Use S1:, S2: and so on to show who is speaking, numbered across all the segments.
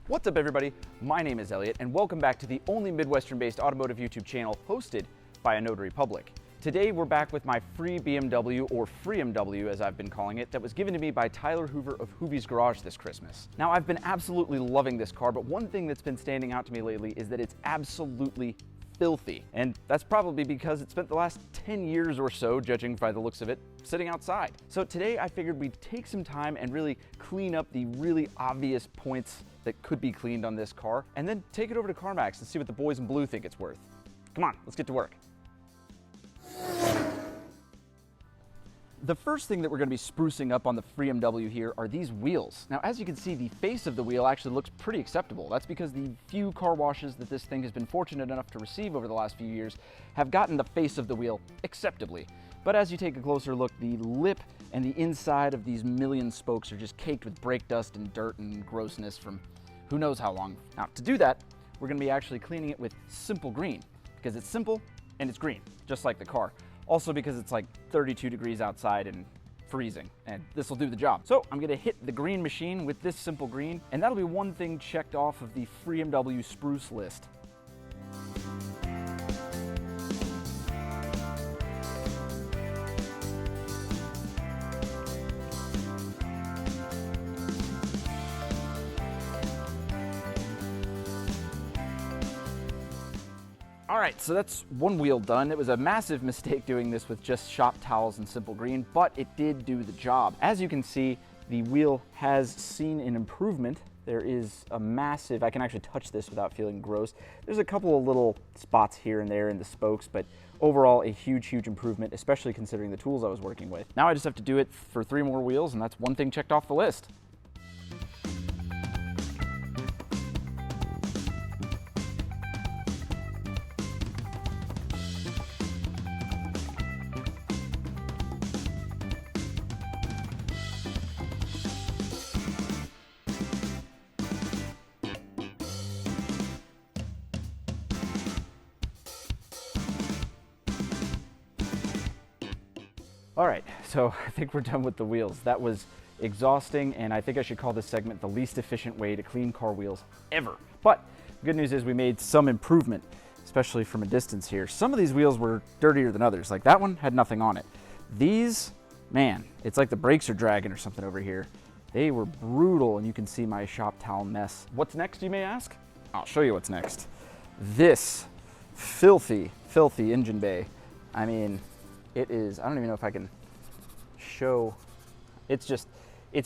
S1: What's up everybody, my name is Elliott and welcome back to the only Midwestern-based automotive YouTube channel hosted by a notary public. Today we're back with my free BMW, or FreeMW as I've been calling it, that was given to me by Tyler Hoover of Hoovies Garage this Christmas. Now I've been absolutely loving this car, but one thing that's been standing out to me lately is that it's absolutely filthy. And that's probably because it spent the last 10 years or so, judging by the looks of it, sitting outside. So today I figured we'd take some time and really clean up the really obvious points that could be cleaned on this car, and then take it over to Carmax and see what the boys in blue think it's worth. Come on, let's get to work. The first thing that we're going to be sprucing up on the FreeMW here are these wheels. Now, as you can see, the face of the wheel actually looks pretty acceptable. That's because the few car washes that this thing has been fortunate enough to receive over the last few years have gotten the face of the wheel acceptably. But as you take a closer look, the lip and the inside of these million spokes are just caked with brake dust and dirt and grossness from who knows how long. Now, to do that, we're going to be actually cleaning it with simple green, because it's simple and it's green, just like the car. Also because it's like 32 degrees outside and freezing, and this will do the job. So I'm gonna hit the green machine with this simple green, and that'll be one thing checked off of the FreeMW spruce list. All right, so that's one wheel done. It was a massive mistake doing this with just shop towels and simple green, but it did do the job. As you can see, the wheel has seen an improvement. There is a massive, I can actually touch this without feeling gross. There's a couple of little spots here and there in the spokes, but overall a huge, huge improvement, especially considering the tools I was working with. Now I just have to do it for 3 more wheels, and that's one thing checked off the list. All right, so I think we're done with the wheels. That was exhausting, and I think I should call this segment the least efficient way to clean car wheels ever. But the good news is we made some improvement, especially from a distance here. Some of these wheels were dirtier than others. Like that one had nothing on it. These, man, it's like the brakes are dragging or something over here. They were brutal, and you can see my shop towel mess. What's next, you may ask? I'll show you what's next. This filthy, filthy engine bay. I mean, it is, I don't even know if I can show, it's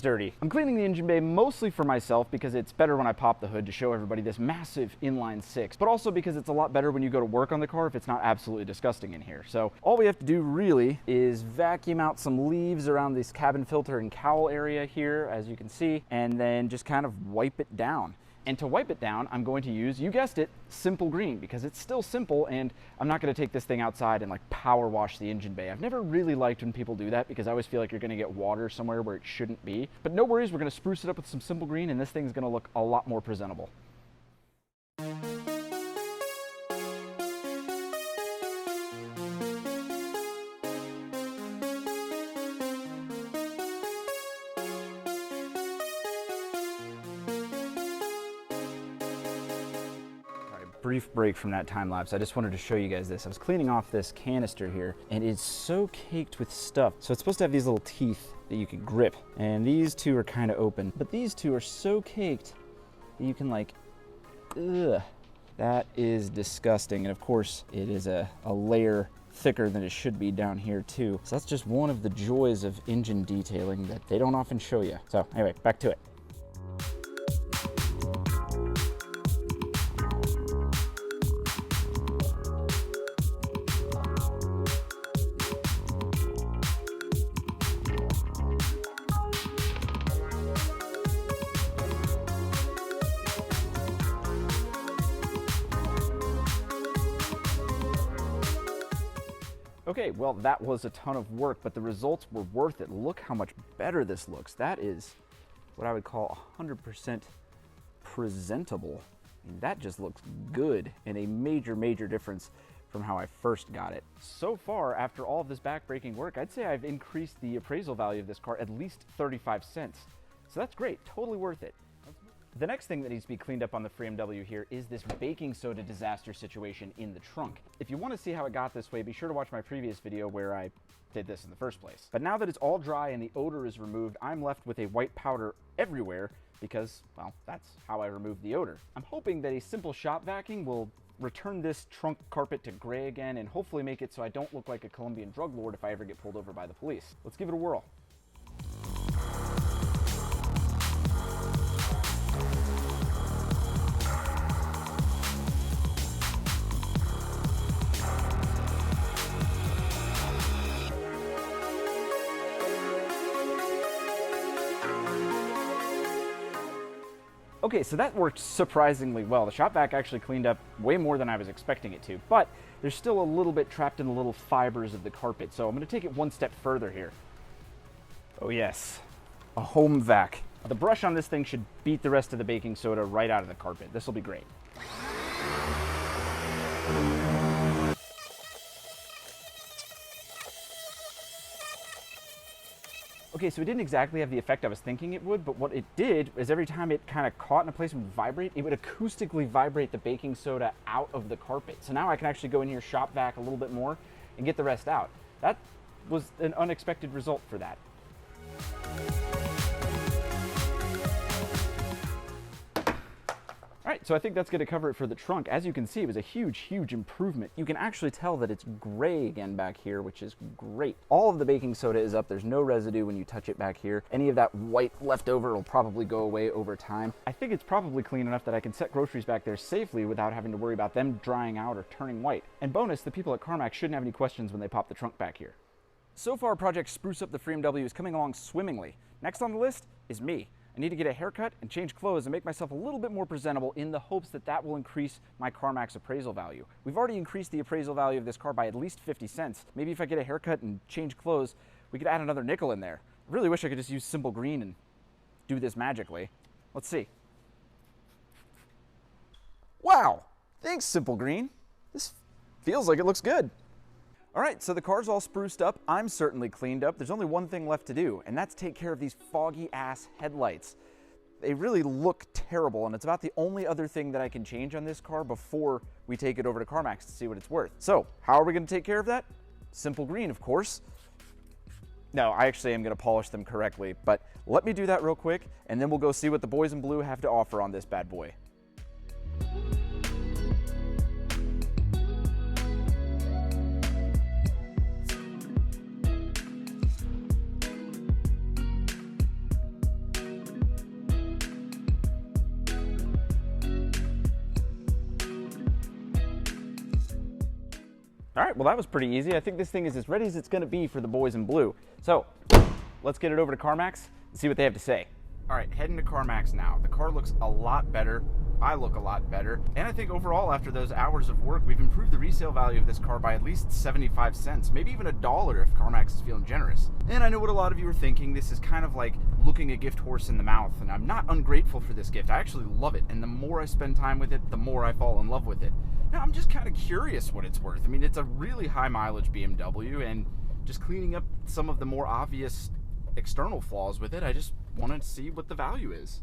S1: dirty. I'm cleaning the engine bay mostly for myself because it's better when I pop the hood to show everybody this massive inline 6, but also because it's a lot better when you go to work on the car if it's not absolutely disgusting in here. So all we have to do really is vacuum out some leaves around this cabin filter and cowl area here, as you can see, and then just kind of wipe it down. And to wipe it down, I'm going to use, you guessed it, simple green, because it's still simple, and I'm not going to take this thing outside and like power wash the engine bay. I've never really liked when people do that because I always feel like you're going to get water somewhere where it shouldn't be. But no worries, we're going to spruce it up with some simple green, and this thing's going to look a lot more presentable. Brief break from that time lapse. I just wanted to show you guys this. I was cleaning off this canister here, and it's so caked with stuff. So it's supposed to have these little teeth that you can grip, and these two are kind of open, but these two are so caked that you can like, ugh. That is disgusting. And of course, it is a layer thicker than it should be down here too. So that's just one of the joys of engine detailing that they don't often show you. So anyway, back to it. Okay, well, that was a ton of work, but the results were worth it. Look how much better this looks. That is what I would call 100% presentable. I mean, that just looks good, and a major, major difference from how I first got it. So far, after all of this backbreaking work, I'd say I've increased the appraisal value of this car at least 35 cents. So that's great, totally worth it. The next thing that needs to be cleaned up on the FreeMW here is this baking soda disaster situation in the trunk. If you want to see how it got this way, be sure to watch my previous video where I did this in the first place. But now that it's all dry and the odor is removed, I'm left with a white powder everywhere because, well, that's how I removed the odor. I'm hoping that a simple shop vacuum will return this trunk carpet to gray again and hopefully make it so I don't look like a Colombian drug lord if I ever get pulled over by the police. Let's give it a whirl. Okay, so that worked surprisingly well. The shop vac actually cleaned up way more than I was expecting it to, but there's still a little bit trapped in the little fibers of the carpet, so I'm going to take it one step further here. Oh yes, a home vac. The brush on this thing should beat the rest of the baking soda right out of the carpet. This will be great. Okay, so it didn't exactly have the effect I was thinking it would, but what it did is every time it kind of caught in a place and would vibrate, it would acoustically vibrate the baking soda out of the carpet. So now I can actually go in here, shop vac a little bit more, and get the rest out. That was an unexpected result for that. All right, so I think that's going to cover it for the trunk. As you can see, it was a huge, huge improvement. You can actually tell that it's gray again back here, which is great. All of the baking soda is up. There's no residue when you touch it back here. Any of that white left over will probably go away over time. I think it's probably clean enough that I can set groceries back there safely without having to worry about them drying out or turning white. And bonus, the people at Carmax shouldn't have any questions when they pop the trunk back here. So far, Project Spruce Up the FreeMW is coming along swimmingly. Next on the list is me. I need to get a haircut and change clothes and make myself a little bit more presentable in the hopes that that will increase my Carmax appraisal value. We've already increased the appraisal value of this car by at least 50 cents. Maybe if I get a haircut and change clothes, we could add another nickel in there. I really wish I could just use Simple Green and do this magically. Let's see. Wow, thanks Simple Green. This feels like it looks good. All right, so the car's all spruced up. I'm certainly cleaned up. There's only one thing left to do, and that's take care of these foggy ass headlights. They really look terrible, and it's about the only other thing that I can change on this car before we take it over to Carmax to see what it's worth. So how are we gonna take care of that? Simple Green, of course. No, I actually am gonna polish them correctly, but let me do that real quick, and then we'll go see what the boys in blue have to offer on this bad boy. All right, well that was pretty easy. I think this thing is as ready as it's gonna be for the boys in blue. So let's get it over to Carmax and see what they have to say. All right, heading to Carmax now. The car looks a lot better. I look a lot better. And I think overall, after those hours of work, we've improved the resale value of this car by at least 75 cents, maybe even $1 if Carmax is feeling generous. And I know what a lot of you are thinking. This is kind of like looking a gift horse in the mouth, and I'm not ungrateful for this gift. I actually love it, and the more I spend time with it, the more I fall in love with it. Now, I'm just kind of curious what it's worth. I mean, it's a really high mileage BMW, and just cleaning up some of the more obvious external flaws with it, I just wanted to see what the value is.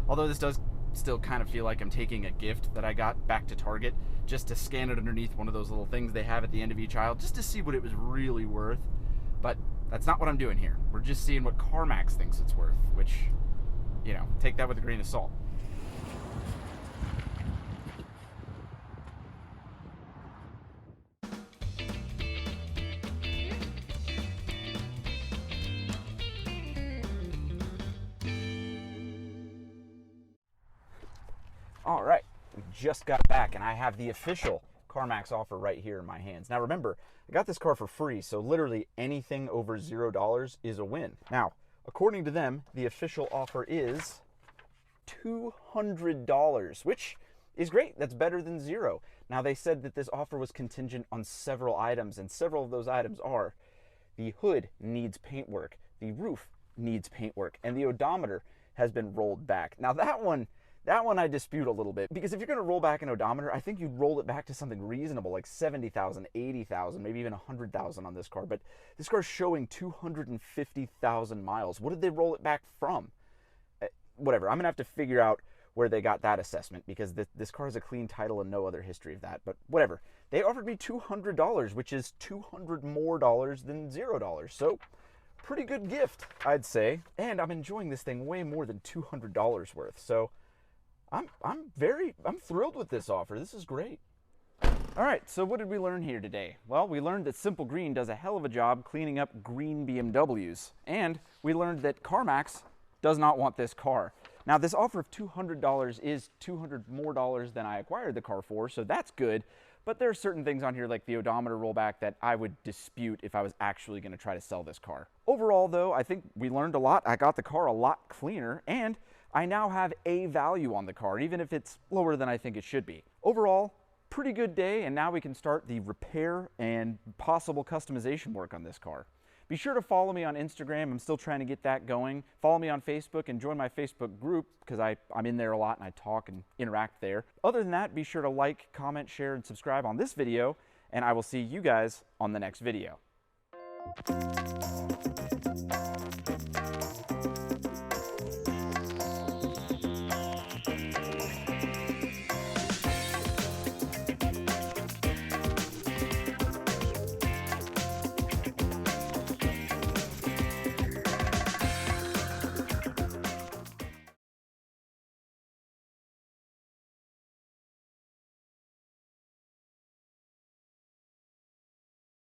S1: Although this does still kind of feel like I'm taking a gift that I got back to Target just to scan it underneath one of those little things they have at the end of each aisle just to see what it was really worth. But that's not what I'm doing here. We're just seeing what Carmax thinks it's worth, which, you know, take that with a grain of salt. All right, we just got back and I have the official Carmax offer right here in my hands. Now remember, I got this car for free, so literally anything over $0 is a win. Now, according to them, the official offer is $200, which is great. That's better than zero. Now they said that this offer was contingent on several items, and several of those items are the hood needs paintwork, the roof needs paintwork, and the odometer has been rolled back. Now that one I dispute a little bit, because if you're going to roll back an odometer, I think you'd roll it back to something reasonable, like 70,000, 80,000, maybe even 100,000 on this car. But this car's showing 250,000 miles. What did they roll it back from? Whatever. I'm going to have to figure out where they got that assessment, because this car has a clean title and no other history of that, but whatever. They offered me $200, which is $200 more than $0. So pretty good gift, I'd say. And I'm enjoying this thing way more than $200 worth. So I'm thrilled with this offer. This is great. All right, so what did we learn here today? Well, we learned that Simple Green does a hell of a job cleaning up green BMWs. And we learned that Carmax does not want this car. Now, this offer of $200 is $200 more than I acquired the car for, so that's good. But there are certain things on here like the odometer rollback that I would dispute if I was actually going to try to sell this car. Overall, though, I think we learned a lot. I got the car a lot cleaner, and I now have a value on the car, even if it's lower than I think it should be. Overall, pretty good day, and now we can start the repair and possible customization work on this car. Be sure to follow me on Instagram. I'm still trying to get that going. Follow me on Facebook and join my Facebook group, because I'm in there a lot and I talk and interact there. Other than that, be sure to like, comment, share, and subscribe on this video, and I will see you guys on the next video.